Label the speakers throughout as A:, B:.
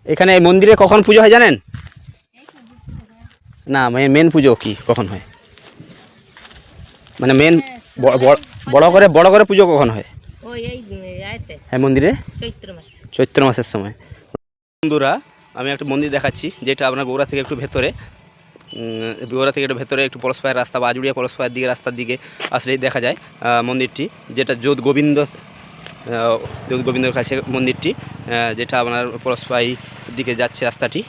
A: এখানে মন্দিরে কখন পুজো হয় জানেন? না মেন পুজো কি কখন হয়, মানে মেন বড় করে পুজো কখন হয়? হ্যাঁ মন্দিরে চৈত্র মাসের সময়। বন্ধুরা আমি একটা মন্দির দেখাচ্ছি যেটা আপনার গৌড়া থেকে একটু ভেতরে, একটু পরশপায়ের রাস্তা বা আজুড়িয়া পরশপায়ের দিকে রাস্তার দিকে আসলেই দেখা যায় মন্দিরটি, যেটা যোধ গোবিন্দর কাছে মন্দিরটি, যেটা আপনার পরশপাই দিকে যাচ্ছে রাস্তাটি।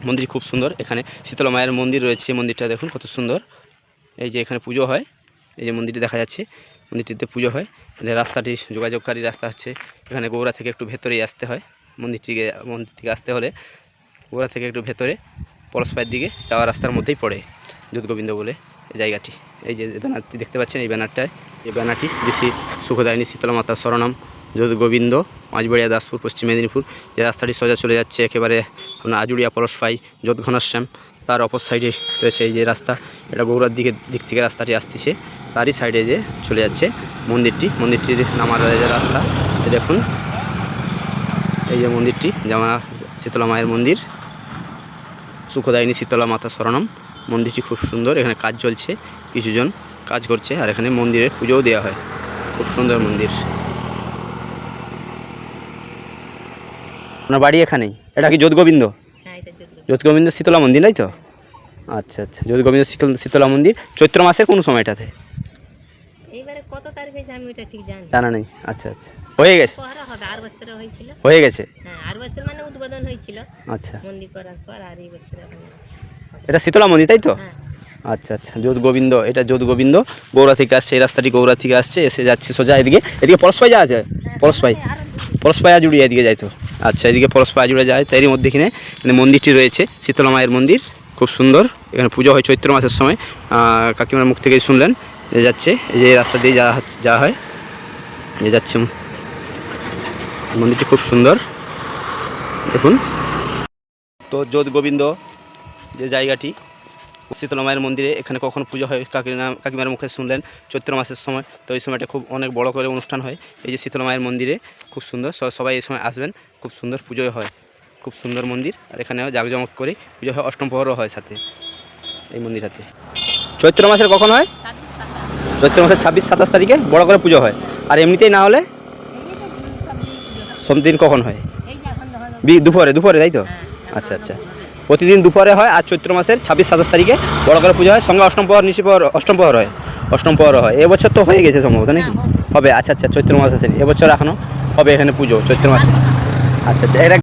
A: মন্দির খুব সুন্দর, এখানে শীতলা মায়ের মন্দির রয়েছে, মন্দিরটা দেখুন কত সুন্দর। এই যে এখানে পুজো হয়, এই যে মন্দিরটি দেখা যাচ্ছে, মন্দিরটিতে পুজো হয়। রাস্তাটি যোগাযোগকারী রাস্তা হচ্ছে, এখানে গৌড়া থেকে একটু ভেতরেই আসতে হয়। মন্দির থেকে আসতে হলে গৌড়া থেকে একটু ভেতরে পরশপায়ের দিকে যাওয়ার রাস্তার মধ্যেই পড়ে যোধ গোবিন্দ বলে এই জায়গাটি। এই যে ব্যানারটি দেখতে পাচ্ছেন, এই ব্যানারটি শ্রী শ্রী সুখদায়িনী শীতলা মাতা শরণম যোধ গোবিন্দ, মাঝবাড়িয়া, দাসপুর, পশ্চিম মেদিনীপুর। যে রাস্তাটি সোজা চলে যাচ্ছে একেবারে আপনার আজুড়িয়া পরশপাই যোধ ঘনশ্যাম, তার অপর সাইডে রয়েছে এই যে রাস্তা, এটা গৌড়ার দিক থেকে রাস্তাটি আসতেছে, তারই সাইডে যে চলে যাচ্ছে মন্দিরটি নামার যে রাস্তা। দেখুন এই যে মন্দিরটি, যেমন শীতলা মায়ের মন্দির, সুখদায়িনী শীতলা মাতা শরণম। মন্দিরটি খুব সুন্দর, এখানে কাজ চলছে, কিছুজন কাজ করছে, আর এখানে মন্দিরে পুজোও দেওয়া হয়। খুব সুন্দর মন্দির। আপনার বাড়ি এখানেই? এটা কি যোধ গোবিন্দ? যোধ গোবিন্দ শীতলা মন্দির, তাই তো? আচ্ছা আচ্ছা, যোধ গোবিন্দ শীতলা মন্দির চৈত্র মাসের কোন সময়টাতে?
B: কত তারিখ হয়েছে আমি ওটা ঠিক
A: জানা নেই। আচ্ছা আচ্ছা, হয়ে গেছে, হয়ে গেছে।
B: আর বছর মানে উদ্বোধন হয়েছিল।
A: আচ্ছা,
B: মন্দির করার পর আর এই বছর
A: এটা শীতলা মন্দির, তাই তো? আচ্ছা আচ্ছা, যোধ গোবিন্দ, এটা যোধ গোবিন্দ গৌড়া থেকে আসছে, এই রাস্তাটি গৌড়া থেকে আসছে, এসে যাচ্ছে সোজা এদিকে পরশপাই যাওয়া যায়, পরশপাই আজুড়িয়া এদিকে যাই তো। আচ্ছা, এদিকে পরশপাই আজুড়িয়া যায়, তারই মধ্যে এখানে মন্দিরটি রয়েছে, শীতলা মায়ের মন্দির, খুব সুন্দর। এখানে পুজো হয় চৈত্র মাসের সময়, কাকিমার মুখ থেকেই শুনলেন। যাচ্ছে এই যে রাস্তা দিয়ে যাওয়া হয়, যাচ্ছে মন্দিরটি খুব সুন্দর দেখুন। তো যোধ গোবিন্দ যে জায়গাটি শীতলা মায়ের মন্দিরে, এখানে কখন পুজো হয় কাকিমার মুখে শুনলেন, চৈত্র মাসের সময়। তো এই সময়টা খুব অনেক বড় করে অনুষ্ঠান হয় এই যে শীতলা মায়ের মন্দিরে, খুব সুন্দর। সবাই এই সময় আসবেন, খুব সুন্দর পুজো হয়, খুব সুন্দর মন্দির। আর এখানেও জাঁকজমক করে পুজো হয়, অষ্টম প্রহরও হয় সাথে এই মন্দিরটাতে। চৈত্র মাসের কখন হয়? চৈত্র মাসের 26-27 তারিখে বড় করে পুজো হয়। আর এমনিতেই না হলে সব দিন কখন হয়? দুপুরে, তাই তো? আচ্ছা আচ্ছা, প্রতিদিন দুপুরে হয়। আর চৈত্র মাসের 26-27 তারিখে বড় করে পুজো হয়, সঙ্গে অষ্টম প্রহর হয়। এবছর তো হয়ে গেছে সম্ভবত, নাকি হবে? আচ্ছা আচ্ছা, চৈত্র মাস আছে, এবছর এখনও হবে এখানে পুজো চৈত্র মাসে। আচ্ছা আচ্ছা, এটা